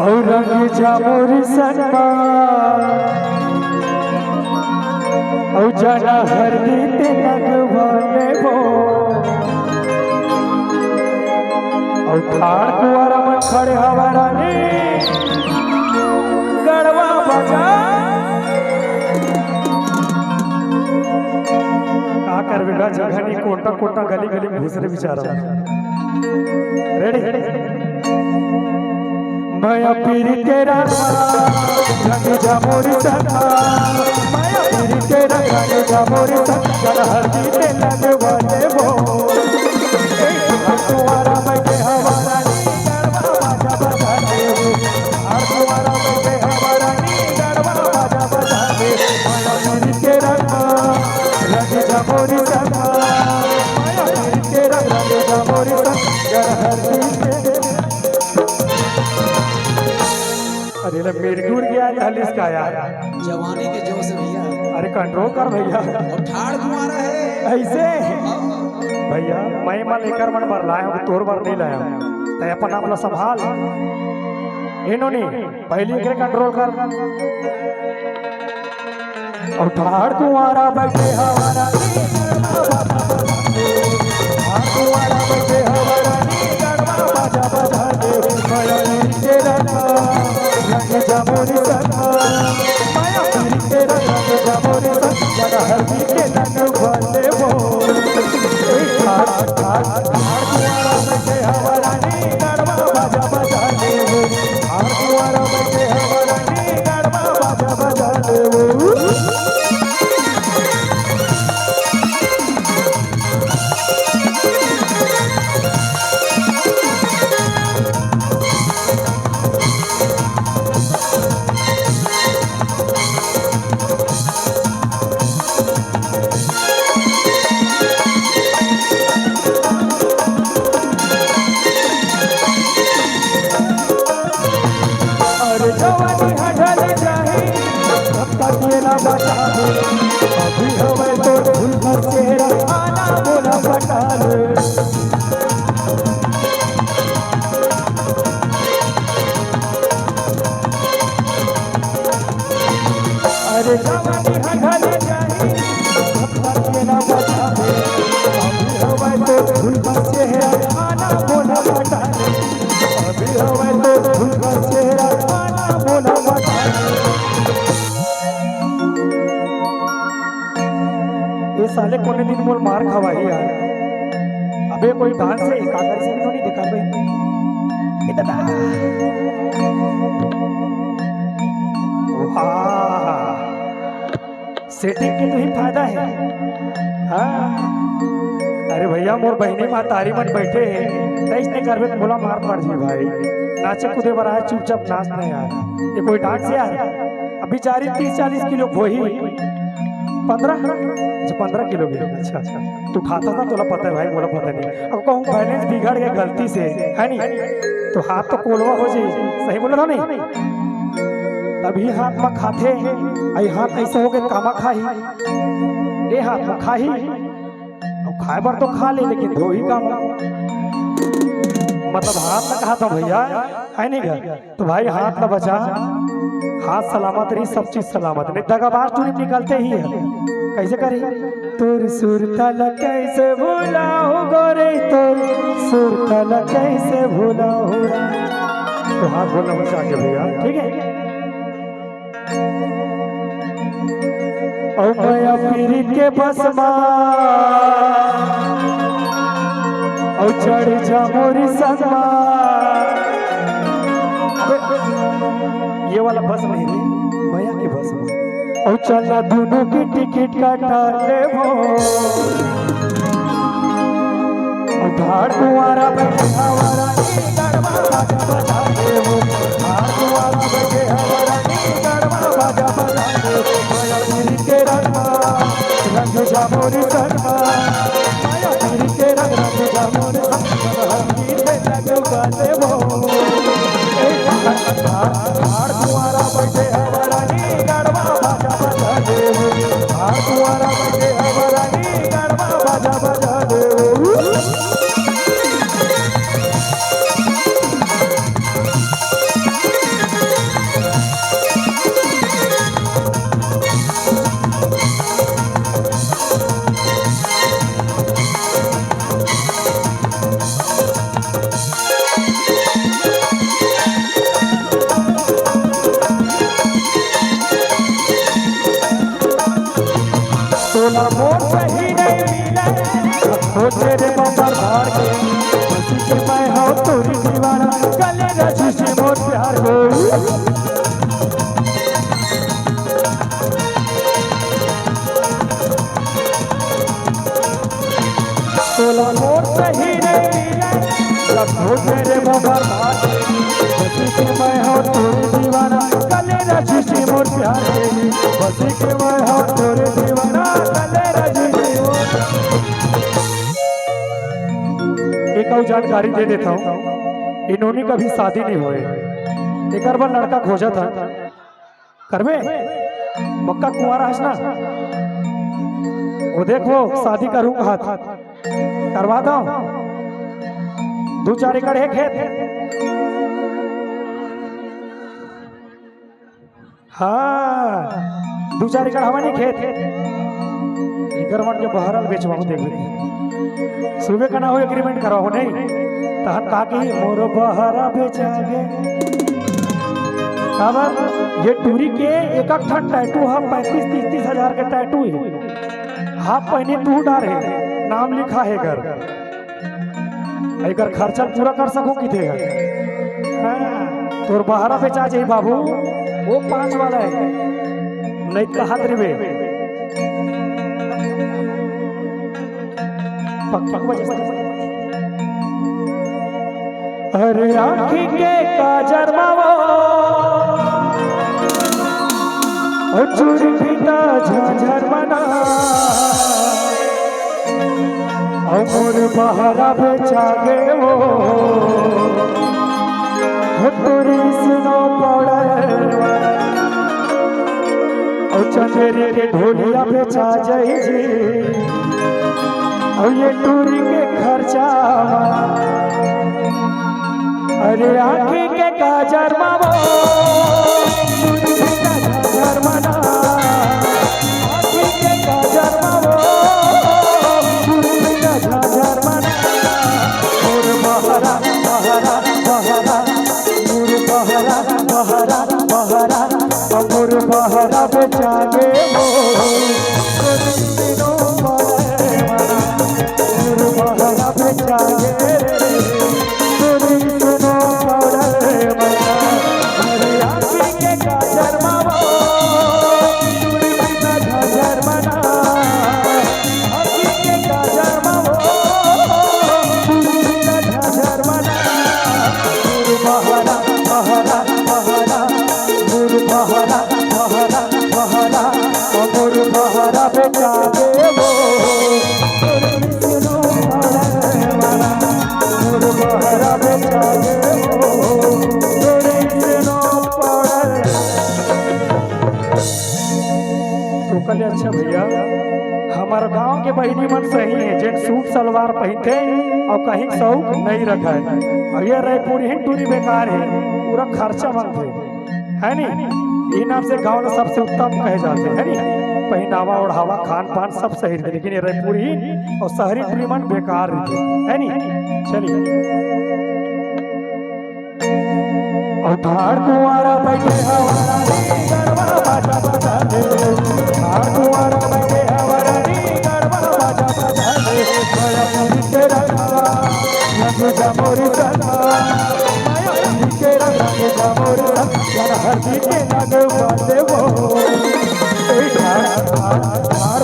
और रंग जामुर सनमा और जना हरदी ते लगवाले वो और ठाड़ कुआरा मन खड़े हवारा ने गड़वा बजा का करवेगा जगह नहीं कोटा कोटा गली गली में घुसरे बेचारा रेडी माया पीरी तेरा रंग जामुरी सना माया पीरी तेरा रंग जामुरी सना हरदी ते लगवाले वो कुआरा बैठे हवारा नी गड़वा बाजा बजा दे हर कुआरा बैठे हवारा नी गड़वा बाजा बजा दे माया पीरी तेरा रंग जामुरी सना माया पीरी तेरा रंग जामुरी सना हरदी ते अरे ना मेरे दूर गया चालीस का यार जवानी के जोश भैया। अरे कंट्रोल कर भैया और ठाड़ कुआरा है ऐसे भैया मैं मन लेकर मन भर लाया हूँ तोर भर नहीं लाया तो अपन अपना संभाल इन्होंने पहले के कंट्रोल कर और ठाड़ कुआरा बैठे हवारा कुआरा बैठे हवारा बाजा बजा दे माया तेरा रंग जामुरी सना माया तेरा रंग जामुरी सना हरदी के लगवाले वो कुआरा बैठे हवारा नी गड़वा बाजा बजा दे कुआरा बैठे हवारा नी गड़वा बाजा बजा दे जवानी हटल जाए तब तक ये ना बचा दे अभी हमें तो भूल भर तेरा आना बोला बता दे अरे जवानी हटल जाए तब तक ये ना बचा दे अभी हमें तो भूल भर तेरा आना बोला बता दे अभी हमें तो भूल भर तेरा ये साले कोने दिन मोल मार खवाई यार अबे कोई डांस से काकर से भी नहीं दिखा भाई इतना सेटिंग की तो ही फायदा है हाँ अरे भैया मोर बहनी माँ तारी मन बैठे तैस नहीं करबे तो बोला मार पड़ जी भाई नाचे कूदे बरा है चुपचाप नाच नहीं यार ये कोई डांस यार अब बेचारी 30-40 किलो वही 15 किलो भी अच्छा अच्छा तू खाता था तोला पता है भाई मोला पता नहीं अब कहूँ बैलेंस बिगड़ गया गलती से है नहीं तो हाथ तो कोलवा हो जाए सही बोला था नहीं तभी हाथ में खाते आई हाथ ऐसे हो गए कामा खाही ये हाथ में खाही अब खाए बार तो खा ले लेकिन धो ही काम मतलब हाथ में कहा था भैया है नहीं घर तो भाई हाथ ना बचा हाथ सलामत रही सब चीज सलामत नहीं दगाबाज टूरी निकलते ही है कैसे करी तोर सुरतल कैसे भूला हो गोरे तोर सुरतल कैसे भूला हो तो हाथ बोलना बचा के भैया ठीक है और माया पीरी के बसमा और चढ़ जा मोरी सनमा ये वाला बस नहीं रे भैया की बस और चलना दोनों की टिकट कटा ले वो और ठाड़ कुआरा बैठे हवारा नी गड़वा बाजा बजा दे वो ठाड़ कुआरा बैठे हवारा नी गड़वा बाजा बजा दे माया पीरी तेरा रंग जामुरी सनमा माया पीरी तेरा रंग जामुरी सनमा हरदी ते लगवा दे वो ठाड़ कुआरा बैठे हवारा नी गड़वा बाजा बजा दे ठाड़ कुआरा बैठे हवारा नी गड़वा बाजा बजा दे गले रची मोर प्यार को तोला मोर सही रे लखो तेरे मोबाइल बसी के मैं हो तोरे दीवाना गले रची मोर प्यार के बसी के मैं हो तोरे दीवाना गले रची एक और जानकारी दे देता हूँ इन्होंने कभी शादी नहीं हुए एक बार लड़का खोजा था करवे पक्का कुंवारा हंसना वो देखो शादी करूंगा हाथ करवा दो 2-4 एकड़ है खेत हाँ 2-4 एकड़ हमारे खेत इकर मन के बहरल बेचवाऊं देख सुबह का ना हो एग्रीमेंट कराओ नहीं तहन कहा कि मोर बहरा बेचा गे खबर ये टूरी के एक ठन टैटू हम 35-30 हजार के टैटू है हाफ पहने तू डारे नाम लिखा है घर अगर खर्चा पूरा कर सको किथे तोर बहरा बेचा जाए बाबू वो 5 वाला है नहीं कहा रे अरे आँखी के काजर मावो और चूड़ी पीता झांझर बना और बहरा बेचा गे वो तोरी सुनो पड़े और चंदेरी के ढोलिया बेचा जाई जी और ये टूरी के खर्चा अरे आँखी के काजर मावो झांझर बना आँखी के काजर मावो झांझर बना मोर बहरा बहरा बहरा मोर बहरा बहरा बहरा मोर बहरा बेचा गे मोर बहरा बेचा गे अच्छा भैया हमारे गांव के बहनी मन सही है जिन सूट सलवार पहनते और कहीं शौक नहीं रखा है और ये रायपुर ही टूरी बेकार है पूरा खर्चा बनते है नी इन से गांव में सबसे उत्तम कहे जाते हैं नी पहनावा ओढ़ावा खान पान सब सही रहते लेकिन ये रायपुर ही और शहरी टूरी मन बेकार रहते है नी चलिए और धार कुंवारा बैठे हवारा गरबा बाजा बजा दे धार कुंवारा बैठे हवारा गरबा बाजा बजा दे माया पूरी के रंगा रंग जमोरी सना माया पूरी के रंग जमोरी सना हर दी के लग बाते वो धार